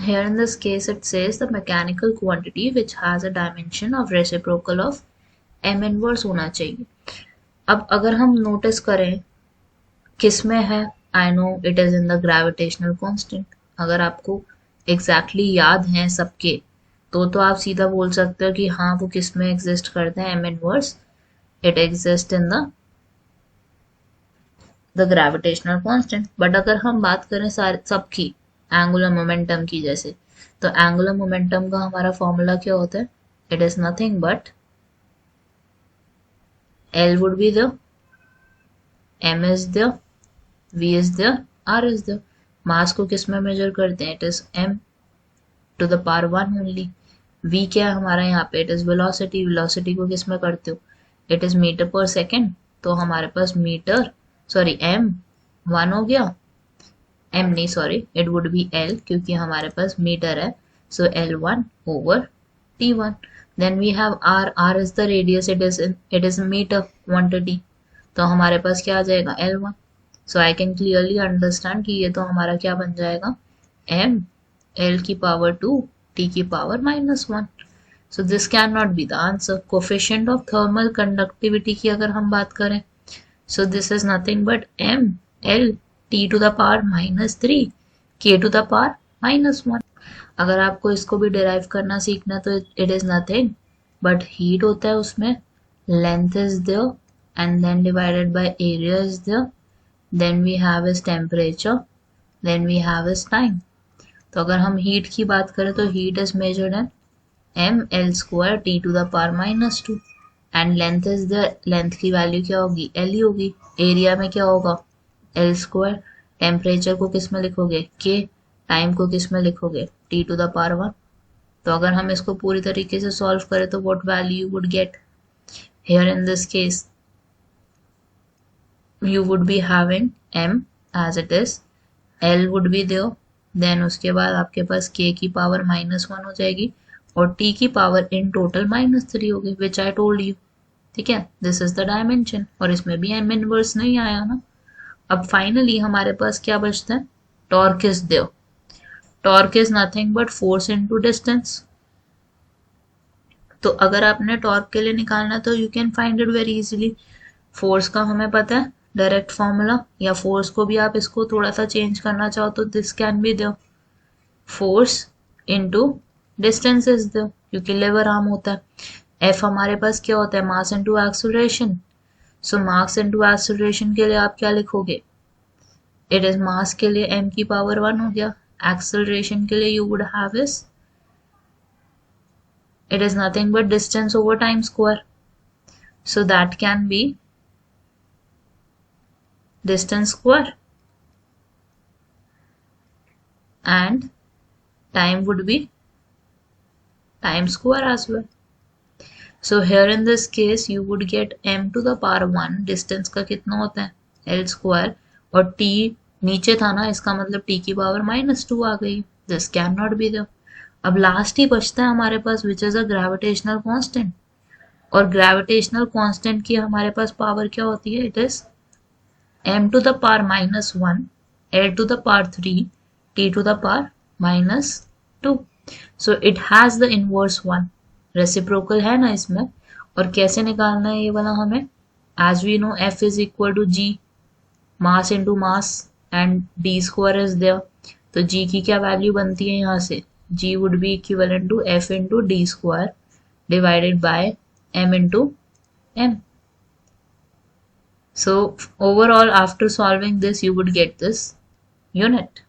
Here in this case it says the mechanical quantity which has a dimension of reciprocal of m inverse होना चाहिए. अब अगर हम notice करें किस में है, I know it is in the gravitational constant. अगर आपको एग्जैक्टली याद है सबके तो आप सीधा बोल सकते हो कि हाँ वो किस में एग्जिस्ट करते हैं, M inverse it exist in the gravitational constant. But अगर हम बात करें सबकी एंगुलर मोमेंटम की जैसे, तो एंगुलर मोमेंटम का हमारा फॉर्मूला क्या होता है, it is nothing but L would be the M is the v is there, r is there. Mass को किस में मेजर करते हैं, it is m to the power 1 only. v क्या है हमारा यहाँ पे, इट इज वेलोसिटी. वेलोसिटी को किस में करते हो, इट इज मीटर पर सेकेंड. तो हमारे पास मीटर सॉरी m 1 हो गया, m नहीं sorry it would be l क्योंकि हमारे पास मीटर है. So l1 over t1. Then we have r, r is the radius, it is metre quantity. तो हमारे पास क्या आ जाएगा l1. So I can clearly understand कि ये तो हमारा क्या बन जाएगा, m l की पावर 2 t की power -1. So this can not be the answer. Coefficient of thermal conductivity की अगर हम बात करें, so this is nothing but m l t to the power -3 k to the power -1. अगर आपको इसको भी डिराइव करना सीखना तो it is nothing but heat होता है उसमें, length is there and then divided by area is there, then we have is temperature, then we have is time. तो अगर हम हीट की बात करें तो heat is measured in m l square t to the power -2 and length is the, length की value क्या होगी, l ही होगी. एरिया में क्या होगा, l square. टेम्परेचर को किस में लिखोगे, k. टाइम को किस में लिखोगे, t to the power 1. तो अगर हम इसको पूरी तरीके से सॉल्व करें तो what value you would get, here in this case you would be having m as it is, l would be there, then उसके बाद आपके पास k की पावर -1 हो जाएगी और t की पावर इन टोटल -3 होगी विच आई टोल्ड यू. ठीक है, दिस इज द डायमेंशन. और इसमें भी m इनवर्स नहीं आया ना. अब फाइनली हमारे पास क्या बचता है, torque is there. Torque is nothing but force into distance. तो अगर आपने टॉर्क के लिए निकालना तो you can find it very easily. Force का हमें पता है डायरेक्ट फॉर्मूला, या फोर्स को भी आप इसको थोड़ा सा चेंज करना चाहो तो this can be there, force into distance is there क्योंकि लेवर आर्म होता है. एफ हमारे पास क्या होता है, मास इनटू एक्सेलरेशन. सो मास इनटू एक्सेलरेशन के लिए आप क्या लिखोगे, इट इज मास के लिए m की पावर 1 हो गया, एक्सेलरेशन के लिए you would have is it is nothing but distance over time square. So that can be distance square and time would be time square as well. So here in this case you would get m to the power 1. distance का कितना होता है l square और t नीचे था ना, इसका मतलब t की पावर -2 आ गई. This cannot be there. अब लास्ट ही बचता है हमारे पास which is a gravitational constant. और ग्रेविटेशनल कांस्टेंट की हमारे पास पावर क्या होती है, it is m to the power -1, l to the power 3, t to the power -2. So it has the inverse 1. Reciprocal है ना इसमें. और कैसे निकालना है ये वाला हमें, as we know F is equal to G, mass into mass and d square is there. तो G की क्या वैल्यू बनती है यहाँ से, G would be equivalent to F into d square divided by m into m. So overall after solving this you would get this unit.